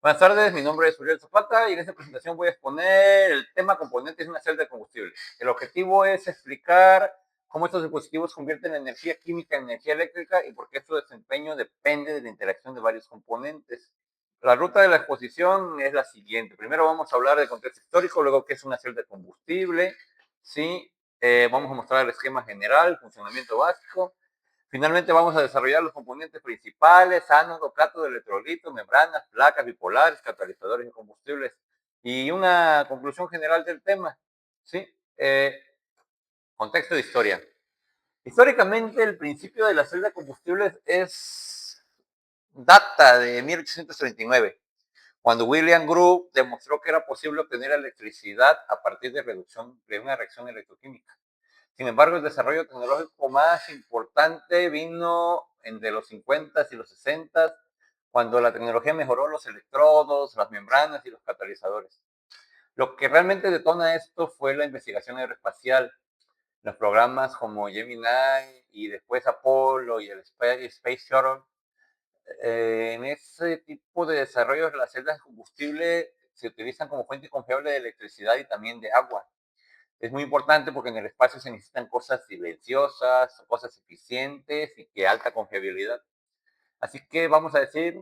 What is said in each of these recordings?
Buenas tardes, mi nombre es Uriel Zapata y en esta presentación voy a exponer el tema componentes de una celda de combustible. El objetivo es explicar cómo estos dispositivos convierten la energía química en energía eléctrica y por qué su desempeño depende de la interacción de varios componentes. La ruta de la exposición es la siguiente. Primero vamos a hablar del contexto histórico, luego qué es una celda de combustible, ¿sí? Vamos a mostrar el esquema general, funcionamiento básico. Finalmente vamos a desarrollar los componentes principales, ánodo, cátodo, electrolito, membranas, placas bipolares, catalizadores de combustibles y una conclusión general del tema. ¿Sí? Contexto de historia. Históricamente el principio de la celda de combustibles data de 1839, cuando William Groove demostró que era posible obtener electricidad a partir de una reacción electroquímica. Sin embargo, el desarrollo tecnológico más importante vino entre los 50 y los 60, cuando la tecnología mejoró los electrodos, las membranas y los catalizadores. Lo que realmente detona esto fue la investigación aeroespacial, los programas como Gemini y después Apollo y el Space Shuttle. En ese tipo de desarrollos, las celdas de combustible se utilizan como fuente confiable de electricidad y también de agua. Es muy importante porque en el espacio se necesitan cosas silenciosas, cosas eficientes y que alta confiabilidad. Así que vamos a decir,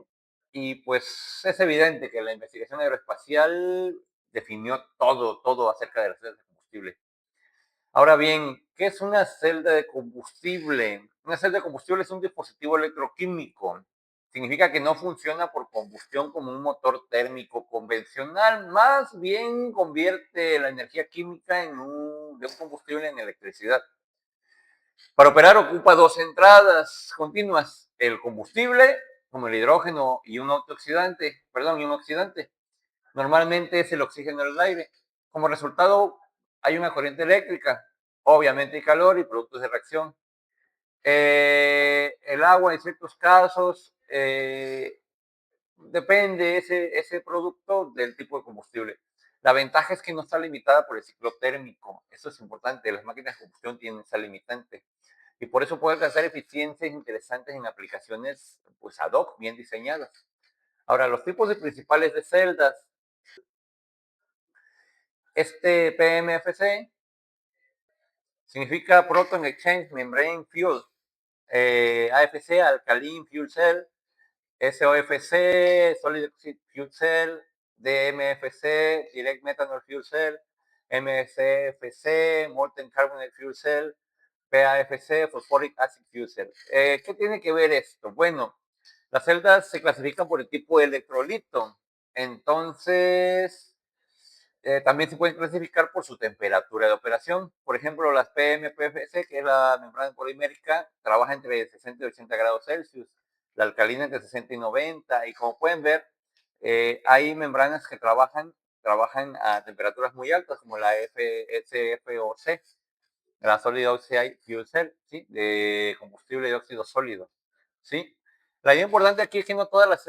y pues es evidente que la investigación aeroespacial definió todo acerca de las celdas de combustible. Ahora bien, ¿qué es una celda de combustible? Una celda de combustible es un dispositivo electroquímico. Significa que no funciona por combustión como un motor térmico convencional, más bien convierte la energía química de un combustible en electricidad. Para operar ocupa dos entradas continuas, el combustible, como el hidrógeno y y un oxidante. Normalmente es el oxígeno del aire. Como resultado, hay una corriente eléctrica, obviamente hay calor y productos de reacción. El agua en ciertos casos depende ese producto del tipo de combustible. La ventaja es que no está limitada por el ciclo térmico. Eso es importante. Las máquinas de combustión tienen esa limitante. Y por eso puede alcanzar eficiencias interesantes en aplicaciones pues, ad hoc, bien diseñadas. Ahora, los tipos de principales de celdas. Este PMFC significa Proton Exchange Membrane Fuel. AFC, Alkaline Fuel Cell. SOFC, Solid Oxide Fuel Cell. DMFC, Direct Methanol Fuel Cell. MCFC, Molten Carbonate Fuel Cell. PAFC, Phosphoric Acid Fuel Cell. ¿Qué tiene que ver esto? Bueno, las celdas se clasifican por el tipo de electrolito. Entonces, también se pueden clasificar por su temperatura de operación. Por ejemplo, las PMPFC, que es la membrana polimérica, trabaja entre 60 y 80 grados Celsius. La alcalina entre 60 y 90. Y como pueden ver, hay membranas que trabajan a temperaturas muy altas, como la SFOC, la Solid Oxide Fuel Cell, ¿sí? De combustible de óxido sólido, ¿sí? La idea importante aquí es que no todas las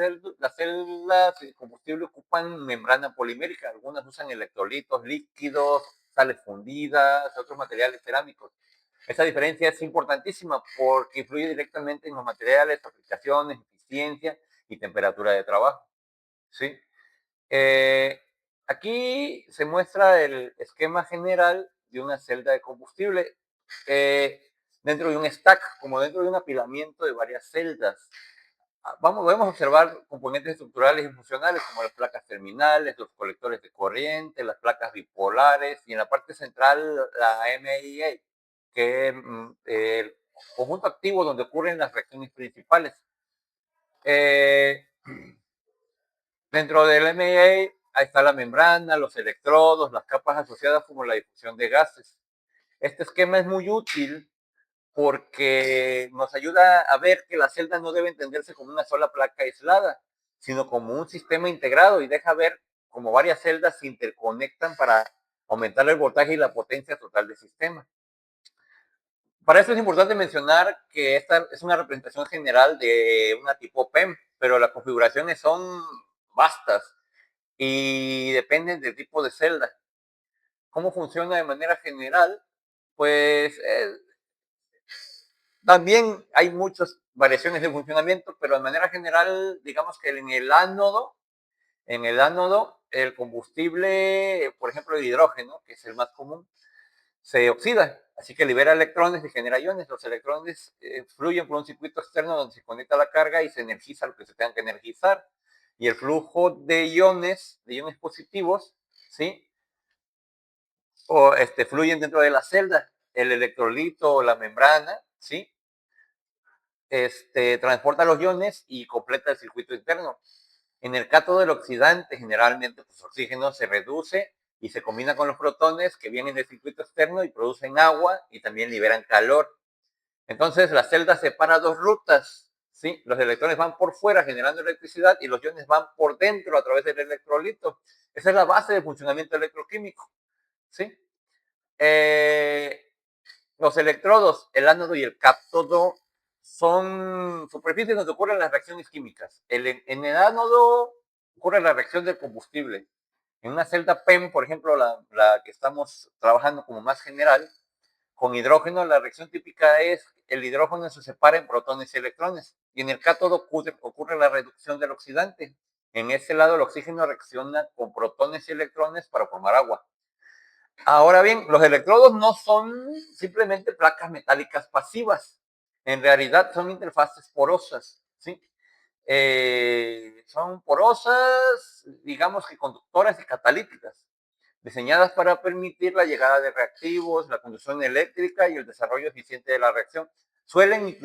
células de combustible ocupan membrana polimérica. Algunas usan electrolitos líquidos, sales fundidas, otros materiales cerámicos. Esa diferencia es importantísima porque influye directamente en los materiales, aplicaciones, eficiencia y temperatura de trabajo, ¿sí? Eh, Aquí se muestra el esquema general de una celda de combustible eh, dentro de un stack, como dentro de un apilamiento de varias celdas. Podemos observar componentes estructurales y funcionales como las placas terminales, los colectores de corriente, las placas bipolares y en la parte central la MIA, que es el conjunto activo donde ocurren las reacciones principales. Eh, Dentro del MEA ahí está la membrana, los electrodos, las capas asociadas como la difusión de gases. Este esquema es muy útil porque nos ayuda a ver que la celda no debe entenderse como una sola placa aislada, sino como un sistema integrado y deja ver cómo varias celdas se interconectan para aumentar el voltaje y la potencia total del sistema. Para eso es importante mencionar que esta es una representación general de una tipo PEM, pero las configuraciones son vastas y dependen del tipo de celda. ¿Cómo funciona de manera general? Pues también hay muchas variaciones de funcionamiento, pero de manera general, digamos que en el ánodo En el ánodo, el combustible, por ejemplo, el hidrógeno, que es el más común, se oxida, así que libera electrones y genera iones. Los electrones fluyen por un circuito externo donde se conecta la carga y se energiza lo que se tenga que energizar. Y el flujo de iones positivos, ¿sí? O fluyen dentro de la celda. El electrolito o la membrana, ¿sí? Transporta los iones y completa el circuito interno. En el cátodo del oxidante, generalmente, pues, oxígeno se reduce y se combina con los protones que vienen del circuito externo y producen agua y también liberan calor. Entonces, la celda separa dos rutas, ¿sí? Los electrones van por fuera generando electricidad y los iones van por dentro a través del electrolito. Esa es la base del funcionamiento electroquímico, ¿sí? Eh, los electrodos, el ánodo y el cátodo, son superficies donde ocurren las reacciones químicas. En el ánodo ocurre la reacción del combustible. En una celda PEM, por ejemplo, la que estamos trabajando como más general, con hidrógeno, la reacción típica es el hidrógeno se separa en protones y electrones. Y en el cátodo ocurre la reducción del oxidante. En ese lado, el oxígeno reacciona con protones y electrones para formar agua. Ahora bien, los electrodos no son simplemente placas metálicas pasivas. En realidad son interfaces porosas, ¿sí? Son porosas, digamos que conductoras y catalíticas, diseñadas para permitir la llegada de reactivos, la conducción eléctrica y el desarrollo eficiente de la reacción. Suelen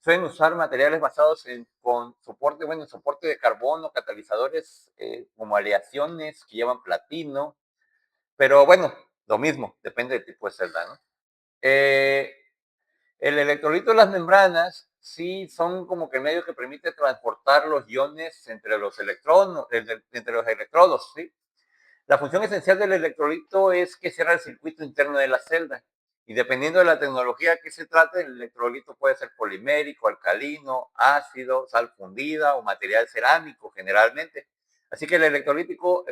suelen usar materiales basados con soporte, bueno, soporte de carbono, catalizadores como aleaciones que llevan platino, pero bueno, lo mismo, depende del tipo de celda, ¿no? Eh, el electrolito de las membranas sí son como que el medio que permite transportar los iones entre los electrodos, ¿sí? La función esencial del electrolito es que cierra el circuito interno de la celda. Y dependiendo de la tecnología que se trate, el electrolito puede ser polimérico, alcalino, ácido, sal fundida o material cerámico generalmente. Así que el electrolito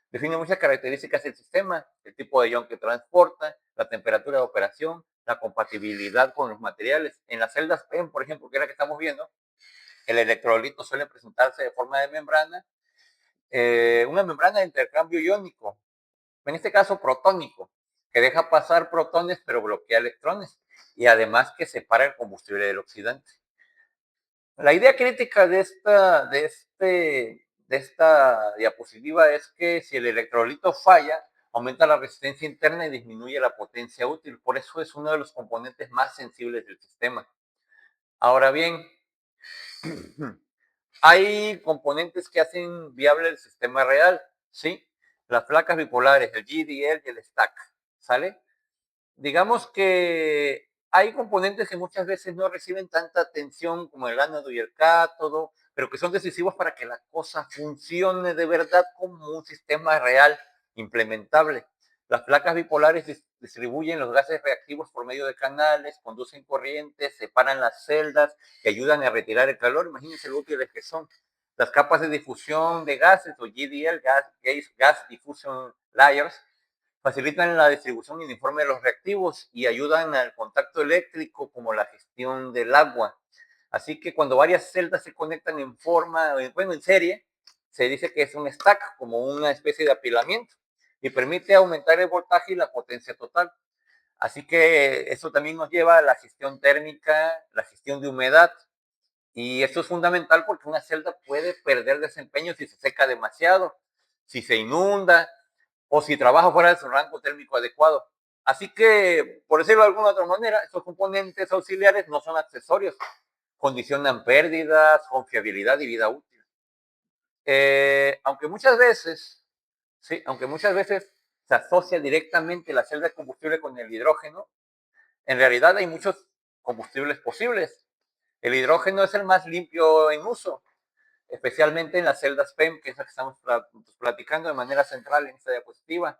define muchas características del sistema, el tipo de ion que transporta, la temperatura de operación, la compatibilidad con los materiales. En las celdas PEM, por ejemplo, que es la que estamos viendo, el electrolito suele presentarse de forma de membrana, una membrana de intercambio iónico, en este caso protónico, que deja pasar protones pero bloquea electrones y además que separa el combustible del oxidante. La idea crítica de esta diapositiva es que si el electrolito falla, aumenta la resistencia interna y disminuye la potencia útil. Por eso es uno de los componentes más sensibles del sistema. Ahora bien, hay componentes que hacen viable el sistema real, ¿sí? Las placas bipolares, el GDL y el stack, ¿sale? Digamos que hay componentes que muchas veces no reciben tanta atención como el ánodo y el cátodo, pero que son decisivos para que la cosa funcione de verdad como un sistema real implementable. Las placas bipolares distribuyen los gases reactivos por medio de canales, conducen corrientes, separan las celdas y ayudan a retirar el calor. Imagínense lo útiles que son. Las capas de difusión de gases o GDL, Gas Diffusion Layers, facilitan la distribución uniforme de los reactivos y ayudan al contacto eléctrico como la gestión del agua. Así que cuando varias celdas se conectan en forma, bueno, en serie, se dice que es un stack, como una especie de apilamiento, y permite aumentar el voltaje y la potencia total. Así que eso también nos lleva a la gestión térmica, la gestión de humedad, y esto es fundamental porque una celda puede perder desempeño si se seca demasiado, si se inunda o si trabaja fuera de su rango térmico adecuado. Así que, por decirlo de alguna otra manera, estos componentes auxiliares no son accesorios, condicionan pérdidas, confiabilidad y vida útil. Aunque muchas veces, sí, aunque muchas veces se asocia directamente la celda de combustible con el hidrógeno, en realidad hay muchos combustibles posibles. El hidrógeno es el más limpio en uso, especialmente en las celdas PEM, que es la que estamos platicando de manera central en esta diapositiva,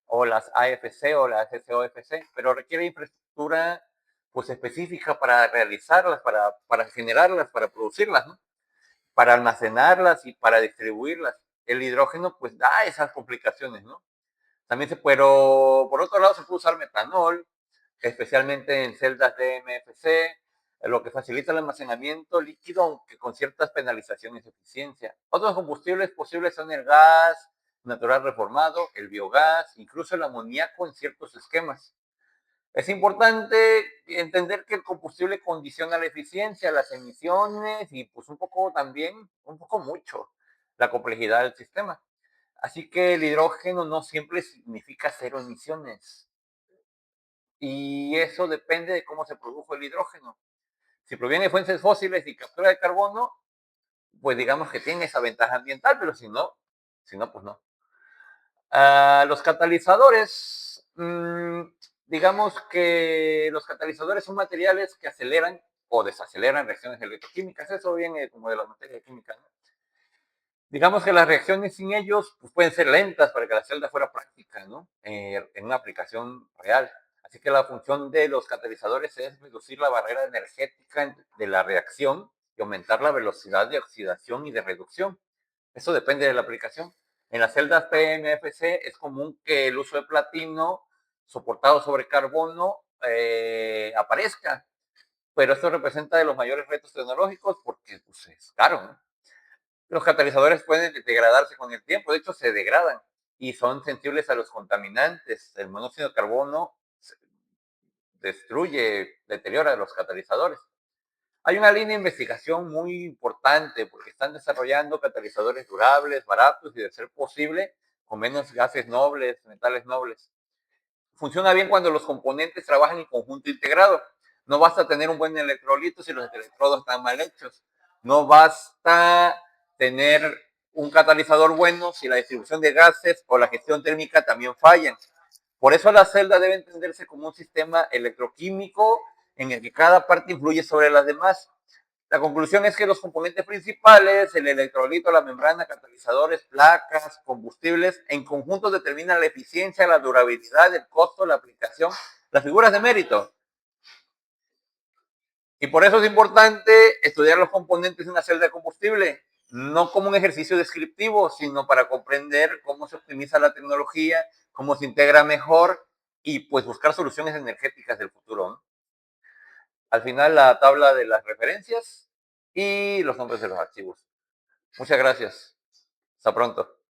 o las AFC o las SOFC, pero requiere infraestructura pues específica para realizarlas, para generarlas, para producirlas, ¿no? Para almacenarlas y para distribuirlas. El hidrógeno pues da esas complicaciones, ¿no? Pero por otro lado se puede usar metanol, especialmente en celdas de MFC, lo que facilita el almacenamiento líquido, aunque con ciertas penalizaciones de eficiencia. Otros combustibles posibles son el gas natural reformado, el biogás, incluso el amoníaco en ciertos esquemas. Es importante entender que el combustible condiciona la eficiencia, las emisiones y pues un poco también, un poco mucho, la complejidad del sistema. Así que el hidrógeno no siempre significa cero emisiones. Y eso depende de cómo se produjo el hidrógeno. Si proviene de fuentes fósiles y captura de carbono, pues digamos que tiene esa ventaja ambiental, pero si no, pues no. Los catalizadores, digamos que los catalizadores son materiales que aceleran o desaceleran reacciones electroquímicas. Eso viene como de la materia química, ¿no? Digamos que las reacciones sin ellos pues, pueden ser lentas para que la celda fuera práctica, ¿no? En una aplicación real. Así que la función de los catalizadores es reducir la barrera energética de la reacción y aumentar la velocidad de oxidación y de reducción. Eso depende de la aplicación. En las celdas PMFC es común que el uso de platino soportado sobre carbono aparezca, pero esto representa de los mayores retos tecnológicos porque pues, es caro, ¿no? Los catalizadores pueden degradarse con el tiempo, de hecho se degradan y son sensibles a los contaminantes. El monóxido de carbono destruye, deteriora los catalizadores. Hay una línea de investigación muy importante porque están desarrollando catalizadores durables, baratos y, de ser posible, con menos gases nobles, metales nobles. Funciona bien cuando los componentes trabajan en conjunto integrado. No basta tener un buen electrolito si los electrodos están mal hechos. No basta tener un catalizador bueno si la distribución de gases o la gestión térmica también fallan. Por eso la celda debe entenderse como un sistema electroquímico en el que cada parte influye sobre las demás. La conclusión es que los componentes principales, el electrolito, la membrana, catalizadores, placas, combustibles, en conjunto determinan la eficiencia, la durabilidad, el costo, la aplicación, las figuras de mérito. Y por eso es importante estudiar los componentes de una celda de combustible, no como un ejercicio descriptivo, sino para comprender cómo se optimiza la tecnología, cómo se integra mejor y pues buscar soluciones energéticas del futuro, ¿no? Al final la tabla de las referencias y los nombres de los archivos. Muchas gracias. Hasta pronto.